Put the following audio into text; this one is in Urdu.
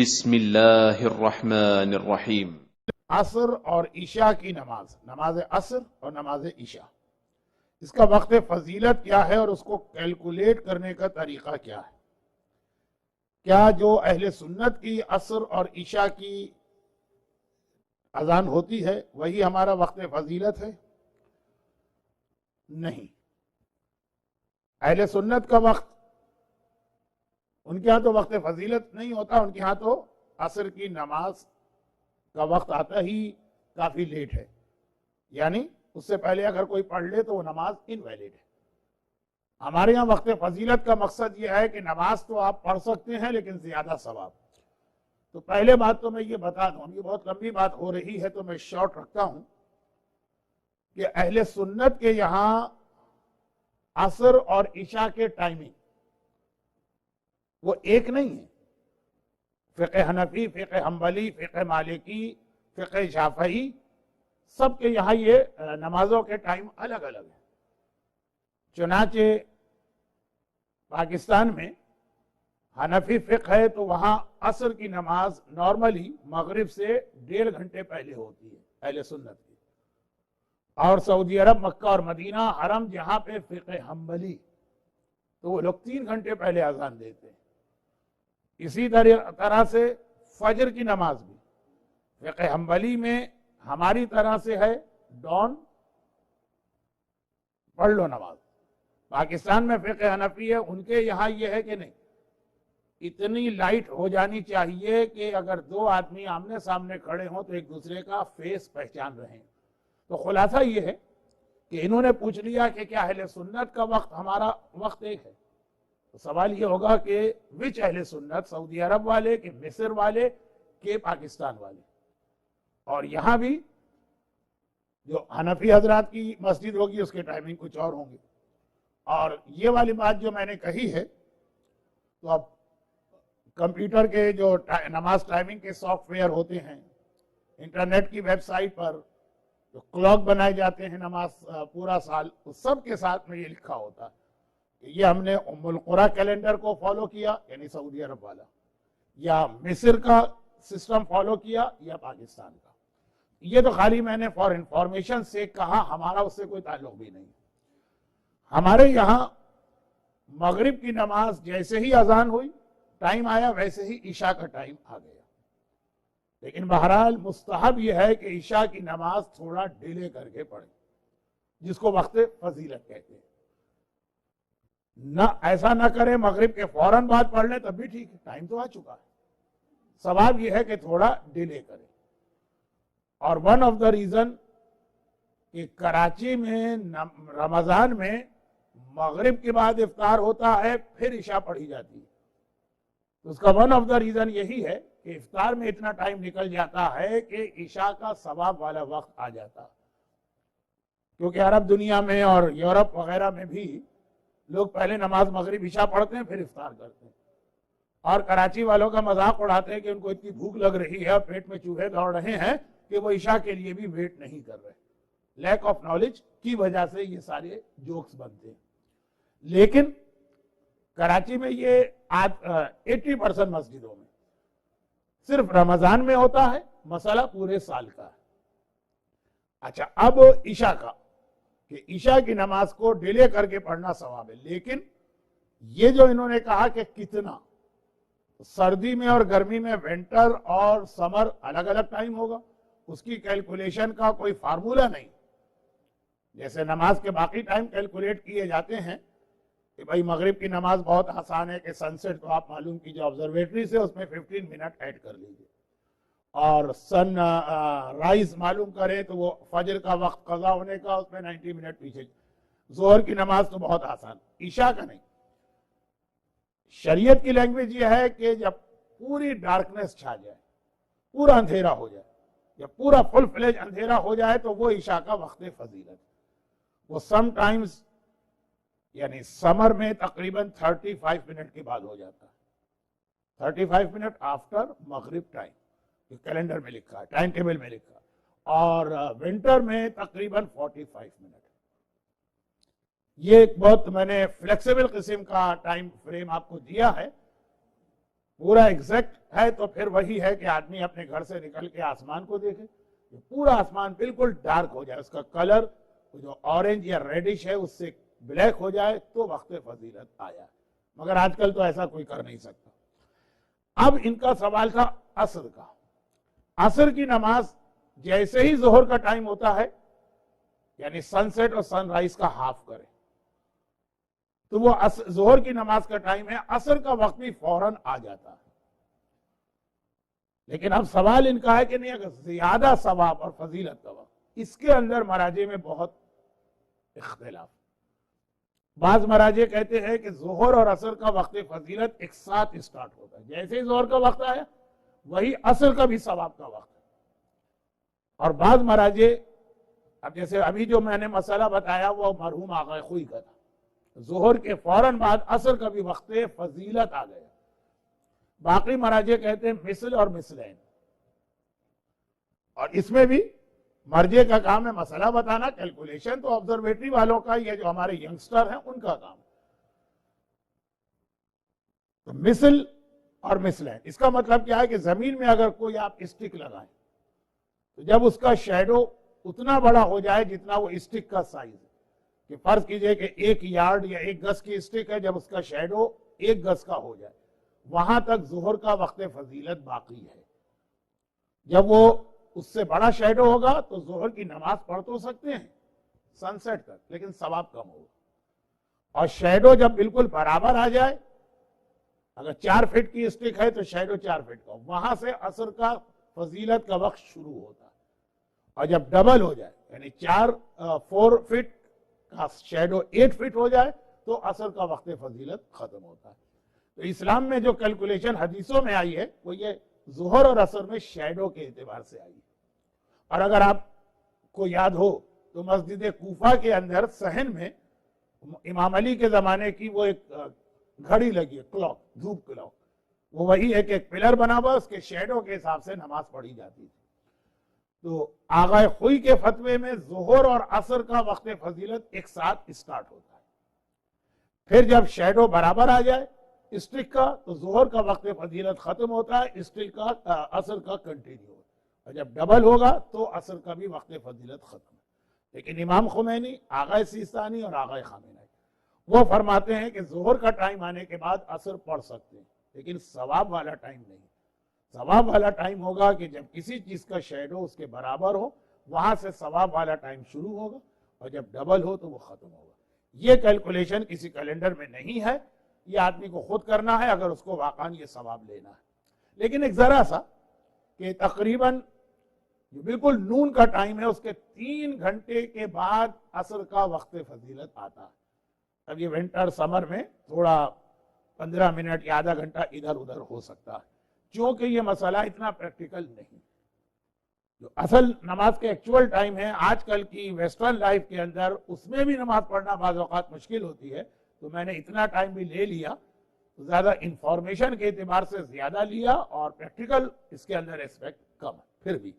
بسم اللہ الرحمن الرحیم۔ عصر اور عشاء کی نماز، نماز عصر اور نماز عشاء، اس کا وقت فضیلت کیا ہے اور اس کو کیلکولیٹ کرنے کا طریقہ کیا ہے؟ کیا جو اہل سنت کی عصر اور عشاء کی اذان ہوتی ہے وہی ہمارا وقت فضیلت ہے؟ نہیں۔ اہل سنت کا وقت، ان کے ہاں تو وقت فضیلت نہیں ہوتا، ان کے ہاں تو عصر کی نماز کا وقت آتا ہی کافی لیٹ ہے، یعنی اس سے پہلے اگر کوئی پڑھ لے تو وہ نماز انویلڈ ہے۔ ہمارے یہاں وقت فضیلت کا مقصد یہ ہے کہ نماز تو آپ پڑھ سکتے ہیں لیکن زیادہ ثواب۔ تو پہلے بات تو میں یہ بتا دوں، یہ بہت لمبی بات ہو رہی ہے تو میں شارٹ رکھتا ہوں کہ اہل سنت کے یہاں عصر اور عشاء کے ٹائمنگ وہ ایک نہیں ہے۔ فقہ حنفی، فقہ حنبلی، فقہ مالکی، فقہ شافعی، سب کے یہاں یہ نمازوں کے ٹائم الگ الگ ہیں۔ چنانچہ پاکستان میں حنفی فقہ ہے تو وہاں عصر کی نماز نارملی مغرب سے 1.5 گھنٹے پہلے ہوتی ہے اہل سنت کی، اور سعودی عرب، مکہ اور مدینہ حرم جہاں پہ فقہ حنبلی تو وہ لوگ 3 گھنٹے پہلے اذان دیتے ہیں۔ اسی طرح سے فجر کی نماز بھی فقہ حنبلی میں ہماری طرح سے ہے ڈان پڑھ لو نماز، پاکستان میں فقہ حنفی ہے ان کے یہاں یہ ہے کہ نہیں، اتنی لائٹ ہو جانی چاہیے کہ اگر 2 آدمی آمنے سامنے کھڑے ہوں تو ایک دوسرے کا فیس پہچان رہے ہیں۔ تو خلاصہ یہ ہے کہ انہوں نے پوچھ لیا کہ کیا اہل سنت کا وقت ہمارا وقت ایک ہے؟ تو سوال یہ ہوگا کہ وچ اہل سنت، سعودی عرب والے کہ مصر والے کہ پاکستان والے؟ اور یہاں بھی جو حنفی حضرات کی مسجد ہوگی اس کے ٹائمنگ کچھ اور ہوں گے۔ اور یہ والی بات جو میں نے کہی ہے تو اب کمپیوٹر کے جو نماز ٹائمنگ کے سافٹ ویئر ہوتے ہیں، انٹرنیٹ کی ویب سائٹ پر جو کلاک بنائے جاتے ہیں نماز پورا سال، اس سب کے ساتھ میں یہ لکھا ہوتا ہے کہ یہ ہم نے ام القریٰ کیلنڈر کو فالو کیا یعنی سعودی عرب والا، یا مصر کا سسٹم فالو کیا، یا پاکستان کا۔ یہ تو خالی میں نے فار انفارمیشن سے کہا، ہمارا اس سے کوئی تعلق بھی نہیں۔ ہمارے یہاں مغرب کی نماز جیسے ہی اذان ہوئی ٹائم آیا ویسے ہی عشاء کا ٹائم آ گیا، لیکن بہرحال مستحب یہ ہے کہ عشاء کی نماز تھوڑا ڈیلے کر کے پڑھیں، جس کو وقت فضیلت کہتے ہیں۔ نہ ایسا نہ کریں مغرب کے فوراً بعد پڑھ لیں تب بھی ٹھیک ہے، ٹائم تو آ چکا ہے۔ سوال یہ ہے کہ تھوڑا ڈیلے کریں۔ اور ون آف دا ریزن کہ کراچی میں رمضان میں مغرب کے بعد افطار ہوتا ہے پھر عشاء پڑھی جاتی ہے، تو اس کا ون آف دا ریزن یہی ہے کہ افطار میں اتنا ٹائم نکل جاتا ہے کہ عشاء کا ثواب والا وقت آ جاتا، کیونکہ عرب دنیا میں اور یورپ وغیرہ میں بھی لوگ پہلے نماز مغرب عشاء پڑھتے ہیں پھر افطار کرتے ہیں، اور کراچی والوں کا مذاق اڑاتے ہیں کہ ان کو اتنی بھوک لگ رہی ہے اور پیٹ میں چوہے دوڑ رہے ہیں کہ وہ عشاء کے لیے بھی ویٹ نہیں کر رہے۔ لیک آف نالج کی وجہ سے یہ سارے جوکس بنتے ہیں۔ لیکن کراچی میں یہ 80% مسجدوں میں صرف رمضان میں ہوتا ہے، مسئلہ پورے سال کا ہے۔ اچھا، اب عشاء کا، کہ عشاء کی نماز کو ڈیلے کر کے پڑھنا ثواب ہے، لیکن یہ جو انہوں نے کہا کہ کتنا، سردی میں اور گرمی میں ونٹر اور سمر الگ الگ ٹائم ہوگا، اس کی کیلکولیشن کا کوئی فارمولا نہیں۔ جیسے نماز کے باقی ٹائم کیلکولیٹ کیے جاتے ہیں کہ بھائی مغرب کی نماز بہت آسان ہے کہ سن سیٹ کو آپ معلوم کیجئے آبزرویٹری سے، اس میں 15 منٹ ایڈ کر لیجئے، اور سن رائز معلوم کریں تو وہ فجر کا وقت قضا ہونے کا اس میں 90 منٹ پیچھے۔ ظہر کی نماز تو بہت آسان، عشاء کا نہیں۔ شریعت کی لینگویج یہ ہے کہ جب پوری ڈارکنیس چھا جائے، پورا اندھیرا ہو جائے، جب پورا فل فلیج اندھیرا ہو جائے تو وہ عشاء کا وقت فضیلت ہے۔ وہ سم ٹائمز یعنی سمر میں تقریباً 35 منٹ کے بعد ہو جاتا ہے، 35 منٹ آفٹر مغرب ٹائم، کیلنڈر میں لکھا ہے، ٹائم ٹیبل میں لکھا ہے، اور ونٹر میں تقریباً 45 منٹ۔ یہ ایک بہت میں نے فلیکسیبل قسم کا ٹائم فریم آپ کو دیا ہے، پورا ایگزیکٹ ہے تو پھر وہی ہے کہ آدمی اپنے گھر سے نکل کے آسمان کو دیکھے، پورا آسمان بالکل ڈارک ہو جائے، اس کا کلر جو اورنج یا ریڈش ہے اس سے بلیک ہو جائے تو وقت فضیلت آیا، مگر آج کل تو ایسا کوئی کر نہیں سکتا۔ اب ان کا سوال تھا عصر کا۔ عصر کی نماز جیسے ہی ظہر کا ٹائم ہوتا ہے، یعنی سن سیٹ اور سن رائز کا ہاف کرے تو وہ ظہر کی نماز کا ٹائم ہے، عصر کا وقت بھی فوراً آ جاتا ہے۔ لیکن اب سوال ان کا ہے کہ نہیں، اگر زیادہ ثواب اور فضیلت کا وقت، اس کے اندر مراجع میں بہت اختلاف۔ بعض مراجع کہتے ہیں کہ ظہر اور عصر کا وقت فضیلت ایک ساتھ اسٹارٹ ہوتا ہے، جیسے ہی ظہر کا وقت آیا وہی عصر کا بھی ثواب کا وقت ہے۔ اور بعض مراجع، اب جیسے ابھی جو میں نے مسئلہ بتایا وہ مرحوم آغا خوئی کا تھا، ظہر کے فوراً بعد عصر کا بھی وقت فضیلت آ گیا۔ باقی مراجع کہتے ہیں مثل اور مثلین، اور اس میں بھی مرجع کا کام ہے مسئلہ بتانا، کیلکولیشن تو آبزرویٹری والوں کا، یہ جو ہمارے ینگسٹر ہیں ان کا کام۔ تو مثل اور مثلین، اس کا مطلب کیا ہے کہ زمین میں اگر کوئی آپ اسٹک لگائیں تو جب اس کا شیڈو اتنا بڑا ہو جائے جتنا وہ اسٹک کا سائز ہے، کہ فرض کیجئے کہ 1 یارڈ یا 1 گز کی اسٹک ہے، جب اس کا شیڈو 1 گز کا ہو جائے وہاں تک ظہر کا وقت فضیلت باقی ہے۔ جب وہ اس سے بڑا شیڈو ہوگا تو ظہر کی نماز پڑھ تو سکتے ہیں سن سیٹ تک، لیکن ثواب کم ہوگا۔ اور شیڈو جب بالکل برابر آ جائے، اگر 4 فٹ کی اسٹک ہے تو شیڈو 4 فٹ کا، وہاں سے عصر کا فضیلت کا وقت شروع ہوتا ہے۔ اور جب ڈبل ہو جائے، یعنی 4 فٹ کا شیڈو 8 فٹ ہو جائے تو عصر کا وقت فضیلت ختم ہوتا ہے۔ تو اسلام میں جو کیلکولیشن حدیثوں میں آئی ہے وہ یہ ظہر اور عصر میں شیڈو کے اعتبار سے آئی ہے۔ اور اگر آپ کو یاد ہو تو مسجد کوفہ کے اندر صحن میں امام علی کے زمانے کی وہ ایک گھڑی لگی ہے، کلاک، دھوپ کلاک، وہ وہی ہے کہ ایک پلر بنا ہوا، اس کے شیڈو کے حساب سے نماز پڑھی جاتی تھی۔ تو آغا خوئی کے فتوے میں ظہر اور عصر کا وقت فضیلت ایک ساتھ اسٹارٹ ہوتا ہے، پھر جب شیڈو برابر آ جائے اسٹک کا تو ظہر کا وقت فضیلت ختم ہوتا ہے، اسٹک کا عصر کا کنٹینیو، اور جب ڈبل ہوگا تو عصر کا بھی وقت فضیلت ختم ہے۔ لیکن امام خمینی، آغا سیستانی اور آغا خامنہئی وہ فرماتے ہیں کہ ظہر کا ٹائم آنے کے بعد عصر پڑھ سکتے ہیں، لیکن ثواب والا ٹائم نہیں۔ ثواب والا ٹائم ہوگا کہ جب کسی چیز کا شیڈو اس کے برابر ہو، وہاں سے ثواب والا ٹائم شروع ہوگا، اور جب ڈبل ہو تو وہ ختم ہوگا۔ یہ کیلکولیشن کسی کیلنڈر میں نہیں ہے، یہ آدمی کو خود کرنا ہے اگر اس کو واقعاً یہ ثواب لینا ہے۔ لیکن ایک ذرا سا کہ تقریباً جو بالکل نون کا ٹائم ہے اس کے 3 گھنٹے کے بعد عصر کا وقت فضیلت آتا ہے۔ اب یہ ونٹر سمر میں تھوڑا 15 منٹ یا آدھا گھنٹہ ادھر ادھر ہو سکتا ہے، چونکہ یہ مسئلہ اتنا پریکٹیکل نہیں۔ جو اصل نماز کے ایکچول ٹائم ہے آج کل کی ویسٹرن لائف کے اندر، اس میں بھی نماز پڑھنا بعض اوقات مشکل ہوتی ہے، تو میں نے اتنا ٹائم بھی لے لیا، زیادہ انفارمیشن کے اعتبار سے زیادہ لیا، اور پریکٹیکل اس کے اندر ایسپیکٹ کم ہے۔ پھر بھی